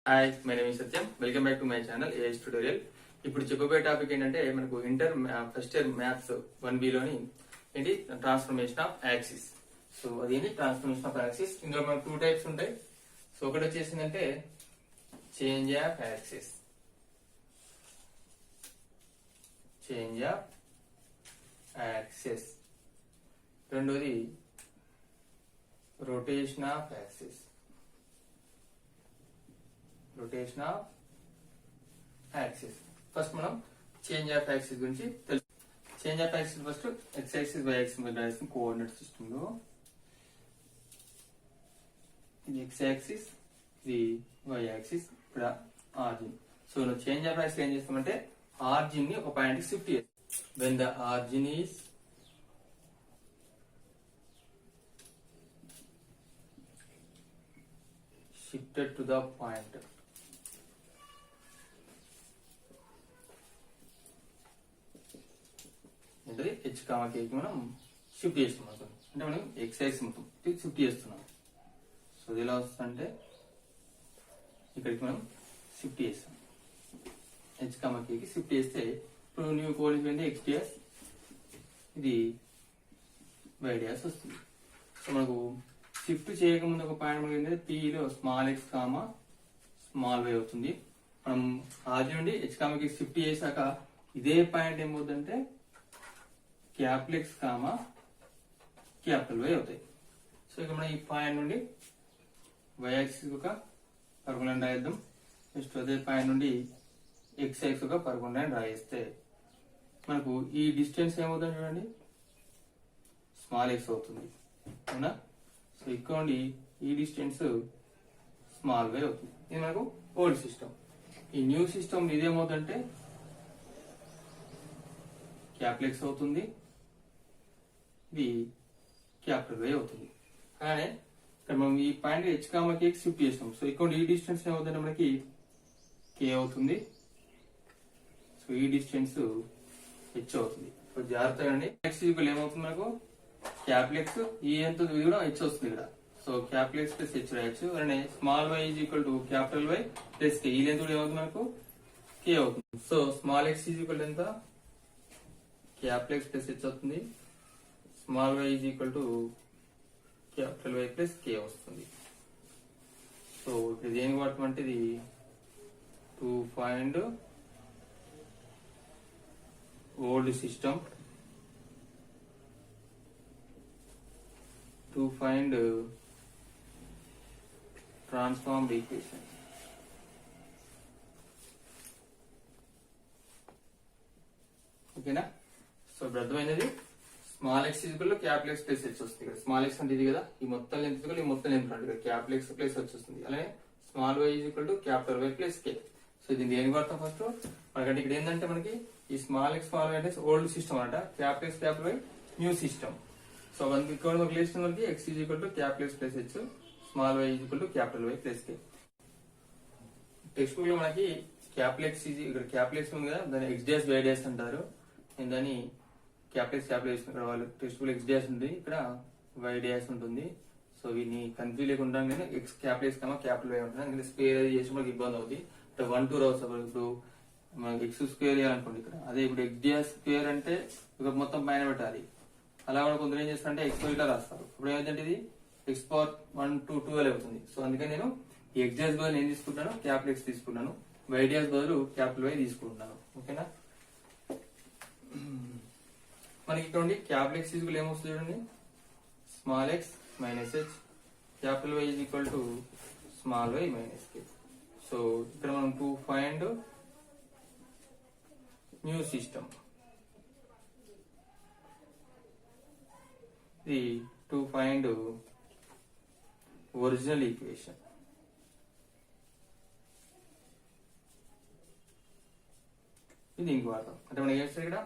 Hi, my name is Satyam. Welcome back to my channel AS tutorial. ఇప్పుడు చెప్పబోయే topic ఏంటంటే మనకు inter first year maths 1B లోని ఏంటి ట్రాన్స్ఫర్మేషన్ ఆఫ్ యాక్సిస్. సో అదేంటి ట్రాన్స్ఫర్మేషన్ ఆఫ్ యాక్సిస్. ఇందులో మనకు 2 టైప్స్ ఉంటాయి. సో ఒకటి వచ్చేసిందంటే change of axis, change of axis. రెండోది rotation of axis, rotation of axis. First మనం చేంజ్ ఆఫ్ యాక్సిస్ గురించి తెలుసు. Change of axis first X axis Y axis మీద రాసిన కోఆర్డినేట్ సిస్టమ్ లో ఇది ఎక్స్ యాక్సిస్, ఇది వై యాక్సిస్, ఇక్కడ origin. So change of axis ఏం చేస్తామంటే ఆర్జిన్ ని ఒక పాయింట్ కి షిఫ్ట్ చేస్తాం. When the ఆర్జిన్ is shifted to the point, అంటే హెచ్ కామా కేకి మనం షిఫ్ట్ చేస్తున్నాం. అంటే మనం ఎక్స్ యాక్సిస్ మొత్తం షిఫ్ట్ చేస్తున్నాం. సో ఇది ఎలా వస్తుందంటే ఇక్కడికి మనం షిఫ్ట్ చేస్తాం. హెచ్ కామా కేకి షిఫ్ట్ చేస్తే ఇప్పుడు న్యూ కోఆర్డినేట్ ఎక్స్ డిఎస్, ఇది వై డిఎస్ వస్తుంది. సో మనకు షిఫ్ట్ చేయకముందు ఒక పాయింట్ మనకి ఏంటంటే పీలో small X comma small Y అవుతుంది. మనం ఆది నుండి హెచ్ కామాకి షిఫ్ట్ చేశాక ఇదే పాయింట్ ఏమవుతుందంటే capital X comma capital Y అవుతాయి. సో ఇక మనం ఈ పాయింట్ నుండి వై యాక్సిస్ ఒక పర్పుల్ లైన్ రాయిద్దాం. నెక్స్ట్ అదే పాయింట్ నుండి ఎక్స్ యాక్సిస్ ఒక పర్పుల్ లైన్ రాయిస్తే మనకు ఈ డిస్టెన్స్ ఏమవుతుంది చూడండి, స్మాల్ ఎక్స్ అవుతుంది, అవునా? సో ఇక్కడ నుండి ఈ డిస్టెన్స్ స్మాల్ వై అవుతుంది. ఇది మనకు ఓల్డ్ సిస్టమ్. ఈ న్యూ సిస్టమ్ ఇదేమవుతుందంటే క్యాపిటల్ ఎక్స్ అవుతుంది, ఇది క్యాపిటల్ వై అవుతుంది. కానీ ఇక్కడ మనం ఈ పాయింట్ హెచ్ కామా కే షిఫ్ట్ చేస్తాం. సో ఇక్కడ ఈ డిస్టెన్స్ ఏమవుతుందంటే మనకి కే అవుతుంది. సో ఈ డిస్టెన్స్ హెచ్ అవుతుంది. సో జాగ్రత్తగా అండి. ఎక్స్ ఈక్వల్ ఏమవుతుంది మనకు క్యాపిటల్ ఎక్స్, ఈ ఎంత కూడా హెచ్ వస్తుంది ఇక్కడ. So capital X plus H రాయొచ్చు. అలానే small Y is equal to capital Y plus K, ఈ లెంత్ కూడా ఏమవుతుంది మనకు కే అవుతుంది. So small X is equal ఎంత క్యాపిటల్ ఎక్స్ ప్లస్ హెచ్ అవుతుంది, small Y is equal to capital Y plus K వస్తుంది. సో ఇప్పుడు దేనికి వాడతామంటే ఇది to find old system, to find transformed equation. ఓకేనా? సో ఇప్పుడు అర్థమైనది. Small X equal capital X plus H వస్తుంది. ఇక్కడ స్మాల్ ఎక్స్ అంటే ఇది కదా, ఈ మొత్తం లెంత్ ఈక్వల్ ఈ మొత్తం లెంత్ అంటే క్యాపిటల్ ఎక్స్ ప్లస్ హెచ్ వస్తుంది. అలానే small Y equal to capital Y plus K. So దీన్ని దేనికి వాడతాం ఫస్ట్ మనకంటే ఇక్కడ ఏంటంటే మనకి ఈ స్మాల్ ఎక్స్ స్మాల్ వై అంటే ఓల్డ్ సిస్టమ్ అంట, capital X capital Y new system. So మనకి ఇక్కడ ఒక రిలేషన్ మనకి X is equal to capital X plus H, small Y is equal to capital Y plus K. Text book లో మనకి capital X ఇక్కడ capital X ఉంది కదా, దాన్ని ఎక్స్ డాష్ వై డాష్ అంటారు. నేను దాన్ని క్యాపిటల్ ఎక్స్ క్యాపిటల్ ఎక్స్, ఇక్కడ వాళ్ళు టెక్స్ట్ బుక్ ఎక్స్ డాష్ ఉంది, ఇక్కడ వై డాష్ ఉంటుంది. సో వీటిని కన్ఫ్యూజ్ లేకుండా నేను X capital X comma capital Y ఉంటుంది. ఎందుకంటే స్క్వేర్ అది చేసి మనకి ఇబ్బంది అవుతుంది. ఇక్కడ 1 2 రావచ్చు. ఇప్పుడు మనకి ఎక్స్ స్క్వేర్ చేయాలనుకోండి ఇక్కడ, అదే ఇప్పుడు ఎక్స్ డాష్ స్క్వేర్ అంటే ఇక మొత్తం పైన పెట్టాలి. అలా కూడా కొందరు ఏం చేస్తారంటే ఎక్స్ ఇట్లా రాస్తారు. ఇప్పుడు ఏమైందంటే ఇది ఎక్స్ పవర్ 1 2 12 అవుతుంది. సో అందుకని నేను ఈ ఎక్స్ డాష్ బదులు ఏం తీసుకుంటాను, క్యాపిటల్ ఎక్స్ తీసుకున్నాను, వై డాష్ బదులు క్యాపిటల్ వై తీసుకుంటున్నాను. ఓకేనా? మనకి ఇక్కడ ఉండి క్యాపిటల్ ఎక్స్ ఈక్వల్ ఏమొస్తుంది చూడండి, small X minus H, capital Y is equal to small Y minus K. So ఇక్కడ మనం to find new system, to find original equation. ఇది ఇంకో వాడతాం. అంటే మనం ఏం చేస్తాం ఇక్కడ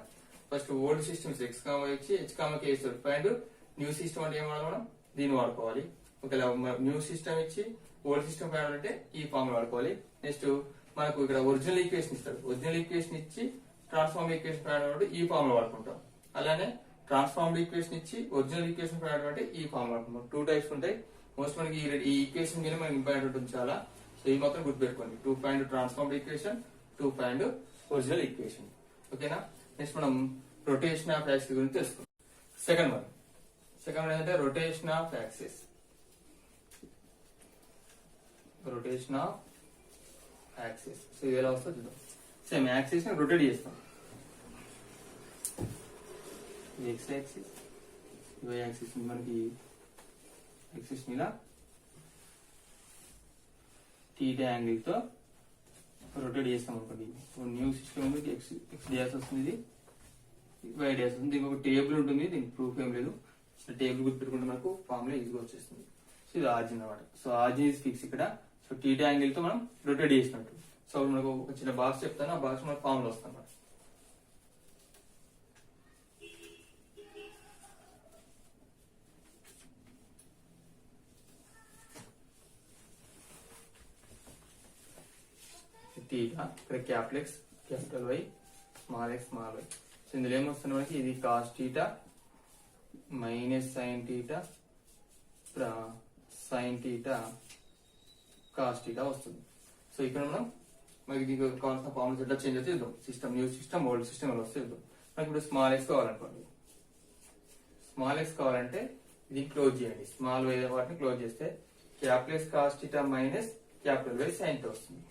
first old systems X comma వచ్చి హెచ్ కామా కే ఇస్తారు. ఫైండ్ న్యూ సిస్టమ్ అంటే ఏం వాడాలి మనం, దీన్ని వాడుకోవాలి. ఒకవేళ న్యూ సిస్టమ్ ఇచ్చి ఓల్డ్ సిస్టమ్ వాడాలంటే ఈ ఫార్ములా వాడుకోవాలి. నెక్స్ట్ మనకు ఇక్కడ ఒరిజినల్ ఈక్వేషన్ ఇస్తాడు. ఒరిజినల్ ఈక్వేషన్ ఇచ్చి ట్రాన్స్ఫార్మ్ ఈక్వేషన్ వాడాలంటే ఈ ఫార్ములా వాడుకుంటాం. అలానే ట్రాన్స్ఫార్మ్డ్ ఈక్వేషన్ ఇచ్చి ఒరిజినల్ ఈక్వేషన్ ప్రొవైడ్ అంటే ఈ ఫార్మ్ వాడుకుంటాం. 2 టైప్స్ ఉంటాయి. మోస్ట్ మనకి ఈ ఈక్వేషన్ మీద మనకి ఇంపార్టెంట్ ఉంటుంది చాలా. సో ఈ మాత్రం గుర్తుపెట్టుకోండి. 2 point transformed equation, 2 point original equation. ఓకేనా. నెక్స్ట్ మనం రొటేషన్ ఆఫ్ యాక్సిస్ గురించి తెలుసుకుందాం. సెకండ్ వన్ ఏంటంటే rotation of axis. Rotation of axis. So ఇది ఎలా వస్తుందో చూద్దాం. సేమ్ యాక్సిస్ ని రొటేట్ చేస్తాం. ఎక్స్ యాక్సిస్, వై యాక్సిస్ మనకి యాక్సిస్ మీద థీటా యాంగిల్ తో రొటేట్ చేస్తాం అనుకోండి. న్యూ సిస్టమ్ ఉంది, ఎక్స్ డాష్ వస్తుంది, వై డాష్ వస్తుంది. దీనికి ఒక టేబుల్ ఉంటుంది, దీనికి ప్రూఫ్ ఏం లేదు. టేబుల్ గుర్తుపెట్టుకుంటే మనకు ఫార్ములా ఈజీగా వచ్చేస్తుంది. సో ఇది ఆర్జిన్ అనమాట. సో ఆర్జిన్ ఇస్ ఫిక్స్ ఇక్కడ. సో థీటా యాంగిల్ తో మనం రొటేట్ చేసినట్టు. సో మనకు ఒక చిన్న బాక్స్ చెప్తాను, ఆ బాక్స్ మనకు ఫార్ములా వస్తుంది అన్నమాట. థీటా ఇక్కడ capital X, capital Y, small X, small Y. So ఇందులో ఏమొస్తుంది మనకి, ఇది cos theta minus sine theta sine theta cos theta వస్తుంది. సో ఇక్కడ మనం మనకి దీనికి కావాల్సిన ఫార్ములా ఎట్లా చేంజ్ అయితే ఇద్దాం. System new system old system ఎలా వస్తే ఇద్దాం. మనకి ఇప్పుడు స్మాల్ ఎక్స్ కావాలనుకోండి. స్మాల్ ఎక్స్ కావాలంటే ఇది క్లోజ్ చేయండి. స్మాల్ వై వాటిని క్లోజ్ చేస్తే capital X cos theta minus capital Y sine theta వస్తుంది.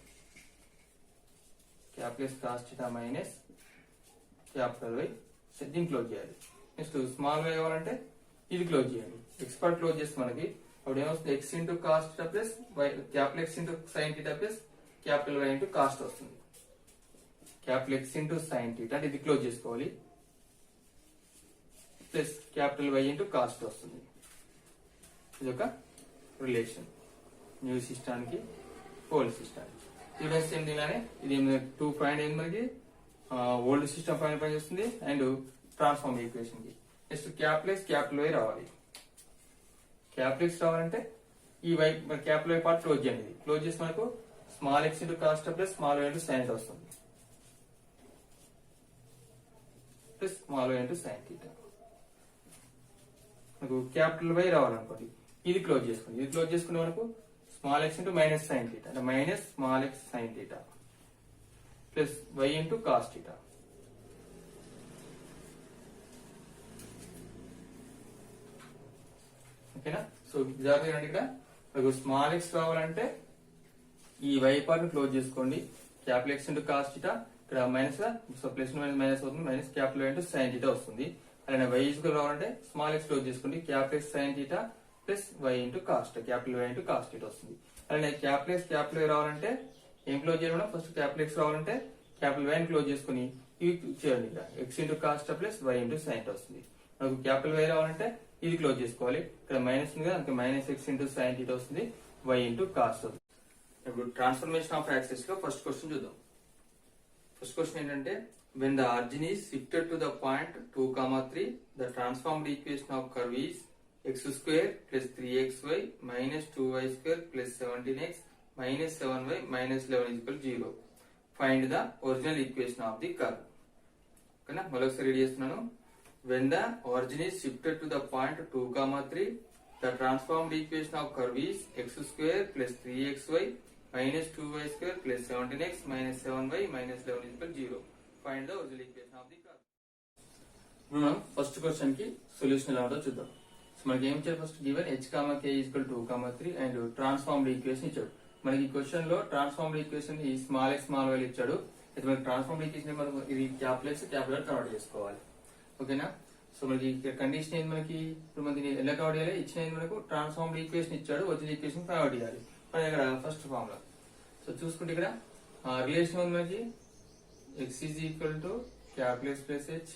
Capital cos theta minus capital Y దీన్ని క్లోజ్ చేయాలి. నెక్స్ట్ స్మాల్ వై కావాలంటే ఇది క్లోజ్ చేయాలి. ఎక్స్ పార్ట్ క్లోజ్ చేస్తే మనకి అప్పుడు ఏమొస్తుంది, X into cos theta plus Y, capital X into sine theta plus capital Y into cos వస్తుంది. Capital X into sine theta అంటే ఇది క్లోజ్ చేసుకోవాలి, plus capital Y into cos వస్తుంది. ఇది ఒక రిలేషన్ న్యూ సిస్టానికి ఓల్డ్ సిస్టానికి. డిఫరెన్స్ ఏంటి, ఇది 2 పాయింట్ ఏంటి మనకి ఓల్డ్ సిస్టమ్ పాయింట్ పనిచేస్తుంది అండ్ ట్రాన్స్ఫార్మ్ ఈక్వేషన్ కి. Next capital X capital Y రావాలి. క్యాపిటల్ ఎక్స్ రావాలంటే ఈ Y capital y part close చేయండి. క్లోజ్ చేసి మనకు small X into cos plus small Y into sine వస్తుంది, plus small Y into sine theta. మనకు capital Y రావాలనుకోండి, ఇది క్లోజ్ చేసుకోండి. ఇది క్లోజ్ చేసుకునే మనకు small X into minus sine theta అంటే minus small X sine theta plus Y into cos theta. ఓకేనా. సో జాగ్రత్తగా ఇక్కడ మనకు స్మాల్ ఎక్స్ కావాలంటే ఈ వై పార్ట్ క్లోజ్ చేసుకోండి. Capital X into cos theta ఇక్కడ మైనస్ సో ప్లస్ మైనస్ అవుతుంది, minus capital Y into sine theta వస్తుంది. అలానే వై ఈక్వల్ రావాలంటే స్మాల్ ఎక్స్ క్లోజ్ చేసుకోండి. Capital X sine theta plus Y into cos capital Y into cos theta వస్తుంది. అలానే capital X capital why రావాలంటే ఏం close చేయాలి, ఫస్ట్ క్యాపిటల్ ఎక్స్ రావాలంటే క్యాపిటల్ వై క్లోజ్ చేసుకుని ఇవి చేయండి. ఇక్కడ X into cos plus Y into sine వస్తుంది. మనకు క్యాపిటల్ వై రావాలంటే ఇది క్లోజ్ చేసుకోవాలి. ఇక్కడ మైనస్ ఉంది కదా, అందుకే minus X into sine theta వస్తుంది, వై ఇంటూ కాస్ట్ వస్తుంది. ఇప్పుడు ట్రాన్స్ఫర్మేషన్ ఆఫ్ యాక్సిస్ లో ఫస్ట్ క్వశ్చన్ చూద్దాం. ఫస్ట్ క్వశ్చన్ ఏంటంటే when the origin is shifted to the point 2, 3 the transformed equation of curve is x square plus 3xy minus 2y square plus 17x minus 7y minus 11 is equal to 0. Find the original equation of the curve. ఓకేనా, మరొకసారి ready చేస్తున్నాను. when the origin is shifted to the point 2, 3 the transformed equation of curve is x square plus 3xy minus 2y square plus 17x minus 7y minus 11 is equal to 0. Find the original equation of the curve. ఇప్పుడు మనం first question కి solution ఎలా ఉంటుందో చూద్దాం. So మనకి ఏం ఇచ్చారు, first given h, k equal 2, 3 and transformed equation ఇచ్చాడు. మనకి ఈ క్వశ్చన్ లో ట్రాన్స్ఫార్మ్డ్ ఈక్వేషన్ ఈ స్మాల్ ఎక్స్ స్మాల్ వై ఇచ్చాడు. అయితే మనకి ట్రాన్స్ఫార్మ్డ్ ఈక్వేషన్ మనం ఇది capital X capital Y convert చేసుకోవాలి. ఓకేనా. సో మనకి కండిషన్ ఏంది, మనకి ఇప్పుడు మనకి ఎలా కన్వర్ట్ చేయాలి, ఇచ్చిన మనకు ట్రాన్స్ఫార్మ్డ్ ఈక్వేషన్ ఇచ్చాడు, వచ్చిన ఈక్వేషన్ కన్వర్ట్ చేయాలి. మన దగ్గర ఫస్ట్ ఫార్ములా సో చూసుకుంటే ఇక్కడ రిలేషన్ ఉంది మనకి x is equal to capital X plus h,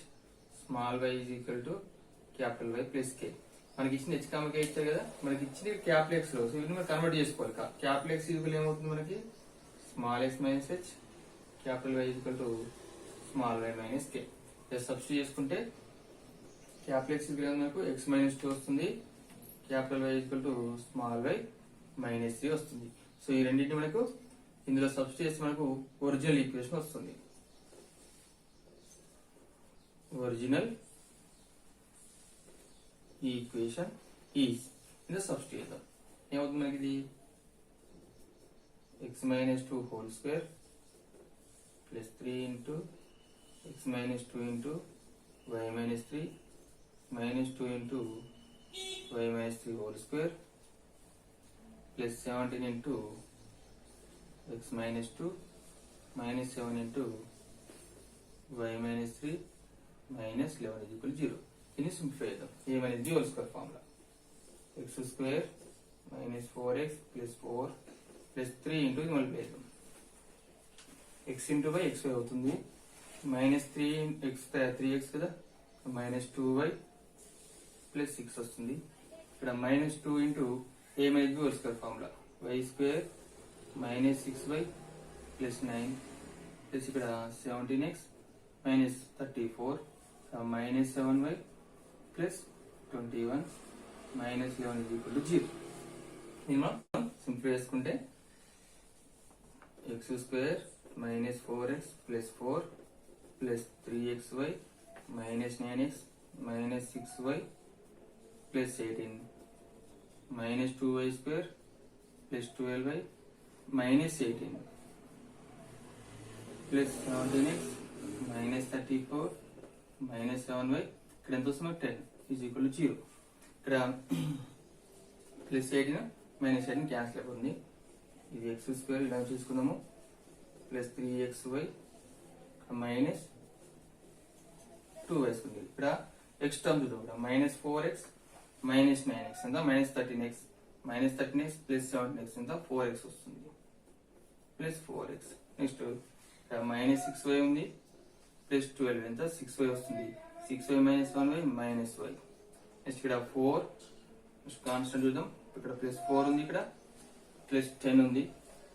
small y is equal to capital Y plus k. మనకి ఇచ్చిన h, k ఇచ్చారు కదా, మనకి ఇచ్చిన క్యాపిటల్ ఎక్స్ లో సో ఇవి మనం కన్వర్ట్ చేసుకోవాలి. క్యాపిటల్ ఎక్స్ ఈక్వల్ ఏమవుతుంది మనకి small X minus H, capital Y equal to small Y minus K. Substitute చేసుకుంటే క్యాపిటల్ ఎక్స్ ఈక్వల్ మనకు ఎక్స్ మైనస్ 2 వస్తుంది, capital Y equal to small Y minus 3 వస్తుంది. సో ఈ రెండింటిని మనకు ఇందులో సబ్స్టిట్యూట్ చేసి మనకు ఒరిజినల్ ఈక్వేషన్ వస్తుంది. ఒరిజినల్ ఈక్వేషన్ ఈజ్ ఇందులో సబ్స్టిట్యూట్ చేద్దాం. ఏమవుతుంది మనకి ఇది x minus 2 whole square plus 3 into x minus 2 into y minus 3 minus 2 into y minus 3 whole square plus 17 into x minus 2 minus 7 into y minus 3 minus 11 is equal to 0. దీన్ని simplify చేద్దాం. a minus b whole square formula x square minus 4x plus 4 plus 3 into ఇది మళ్ళీ చేద్దాం. x into y xy అవుతుంది minus 3x కదా minus 2y plus 6 వస్తుంది. ఇక్కడ minus 2 into a minus b whole square formula y square minus 6y plus 9 plus ఇక్కడ 17x minus 34 minus 7y plus 21 minus 11 is equal to 0. దీన్ని మనం simplify చేసుకుంటే x square minus 4x plus 4 plus 3xy minus 9x minus 6y plus 18 minus 2y square plus 12y minus 18 plus 17x minus 34 minus 7y ఇక్కడ ఎంత వస్తుంది 10 is equal to 0. ఇక్కడ plus 18 minus 18 cancel అయిపోతుంది. ఇది x square ఇలా చూసుకుందాము plus 3xy minus 2y వస్తుంది. ఇక్కడ x టర్మ్ చూద్దాం. ఇక్కడ మైనస్ 4x మైనస్ 9x ఎంత minus 13x minus 13x plus 17x ఎంత 4x వస్తుంది ప్లస్ 4x. నెక్స్ట్ ఇక్కడ మైనస్ 6y ఉంది ప్లస్ 12 ఎంత 6y వస్తుంది 6y minus 1y minus y. Next ఇక్కడ 4 కాన్స్టెంట్ చూద్దాం. ఇక్కడ ప్లస్ 4 ఉంది ఇక్కడ ప్లస్ 10 ఉంది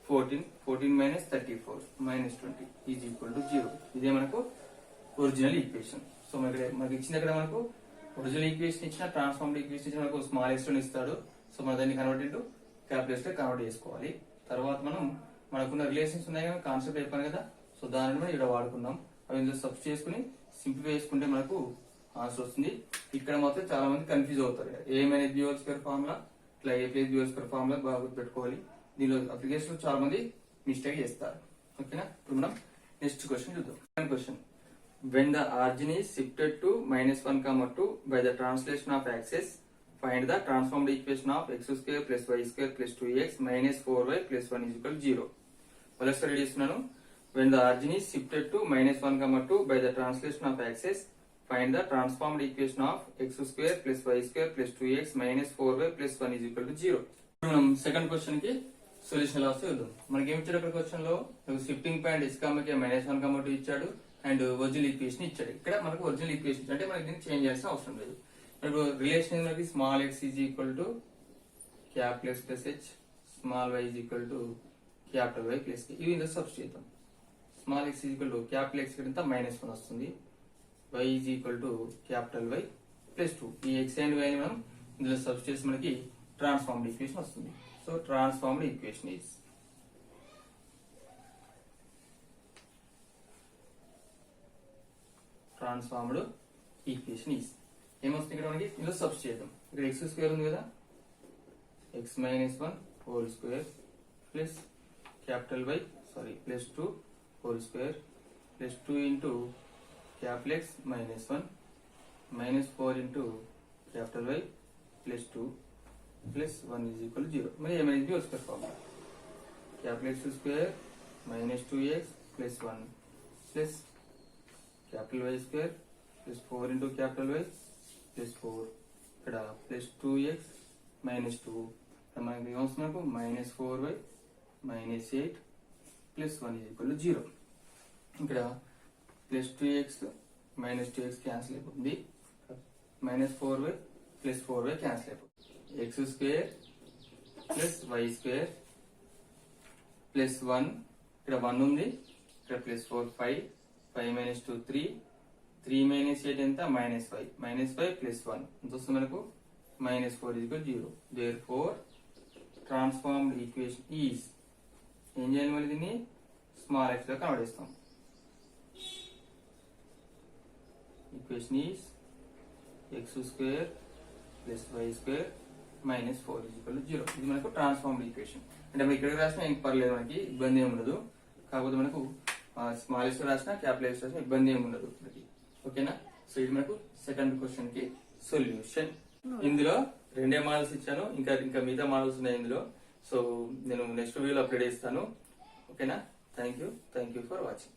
14 minus 34 minus 20 is equal to 0. ఇదే మనకు ఒరిజినల్ ఈక్వేషన్. సో మనకి ఇచ్చిన దగ్గర మనకు ఒరిజినల్ ఈక్వేషన్ ఇచ్చిన ట్రాన్స్ఫార్మ్డ్ ఈక్వేషన్ ఇచ్చిన మనకు స్మాల్ ఎక్స్ లో ఇస్తాడు. సో మనం దాన్ని కన్వర్ట్ ఇంటూ క్యాపిటల్ లో కన్వర్ట్ చేసుకోవాలి. తర్వాత మనకున్న రిలేషన్స్ ఉన్నాయి కదా కాన్సెప్ట్ అయిపోయింది కదా. సో దానిని మనం ఇక్కడ వాడుకున్నాం. అవి ఇందులో సబ్స్టిట్యూట్ చేసుకుని సింప్లిఫై చేసుకుంటే మనకు ఆన్సర్ వస్తుంది. ఇక్కడ మాత్రం చాలా మంది కన్ఫ్యూజ్ అవుతారు. A minus B whole square formula ఇట్లా A plus B whole square formula బాగా గుర్తుపెట్టుకోవాలి. దీనిలో అప్లికేషన్ చాలా మంది మిస్టేక్ చేస్తారు. ఓకేనా. ఇప్పుడు మనం నెక్స్ట్ క్వశ్చన్ చూద్దాం. Question when the origin is shifted to minus 1 comma 2 by the translation of axis find the transformed equation of x square plus y square plus 2x minus 4y plus 1 is equal to 0. మళ్ళీ చేస్తున్నాను. when the origin is shifted to minus 1 comma 2 by the translation of axis find the transformed equation of x square plus y square plus 2x minus 4y plus 1 is equal to 0. ఇప్పుడు మనం second question కి solution లాస్ చూద్దాం. మనకి ఏమి ఇచ్చాడు అక్కడ question లో షిఫ్టింగ్ పాయింట్ x కామకి మైనస్ 1 కామా 2 ఇచ్చాడు అండ్ ఒరిజినల్ ఈక్వేషన్ ఇచ్చాడు. ఇక్కడ మనకు ఒరిజినల్ ఈక్వేషన్ అంటే మనకి దీన్ని చేంజ్ చేయాల్సిన అవసరం లేదు. ఇప్పుడు రిలేషన్ మనకి small x is equal to capital x plus h small y is equal to capital y plus k. ఇవి ఇందులో సబ్స్టిట్యూట్ చేద్దాం. Small x is equal to capital x ఎంత మైనస్ 1 వస్తుంది y is equal to capital y plus 2. ఈ x and y ని మనం ఇందులో substitute చేసి మనకి ట్రాన్స్ఫార్మ్డ్ ఈక్వేషన్ వస్తుంది. So transformed equation is transformed equation is ఏమొస్తుంది ఇక్కడ మనకి ఇందులో సబ్స్టిట్యూట్ చేద్దాం. ఇక్కడ x స్క్వేర్ ఉంది కదా x minus 1 whole square plus capital y plus 2 whole square plus 2 into capital x minus 1 minus 4 into capital y plus 2 plus 1 is equal 0. మరి ఏమైనా whole square formula capital x square minus 2x plus 1 plus capital y square plus 4 into capital y plus 4 ఇక్కడ plus 2x minus 2 మనకి ఏమొస్తుంది మనకు minus 4y minus 8 plus 1 is equal 0. ఇక్కడ plus 2x minus 2x cancel అయిపోతుంది minus 4y plus 4y cancel అయిపోతుంది. x square plus y square plus 1 ఇక్కడ 1 ఉంది ఇక్కడ ప్లస్ 4 5 మైనస్ 2 3 మైనస్ 8 ఎంత మైనస్ 5 ప్లస్ 1 ఎంత వస్తుంది మనకు minus 4 is equal 0. Therefore transformed equation is ఏం చేయాలి మళ్ళీ దీన్ని స్మాల్ x లో కన్వర్ట్ చేస్తాం. Equation is x square plus y square minus 4 equal 0. ఇది మనకు ట్రాన్స్ఫార్మ్డ్ ఈక్వేషన్. అంటే మనం ఇక్కడ రాసినా ఏం పర్లేదు, మనకి ఇబ్బంది ఏమి ఉండదు. కాకపోతే మనకు స్మాల్ ఎక్స్ రాసినా క్యాపిటల్ ఎక్స్ రాసినా ఇబ్బంది ఏమి ఉండదు మనకి. ఓకేనా? సో ఇది మనకు సెకండ్ క్వశ్చన్ కి సొల్యూషన్. ఇందులో 2 మోడల్స్ ఇచ్చాను, ఇంకా మిగతా మోడల్స్ ఉన్నాయి ఇందులో. సో నేను నెక్స్ట్ వీడియోలో అప్లోడ్ చేస్తాను. ఓకేనా? Thank you for watching.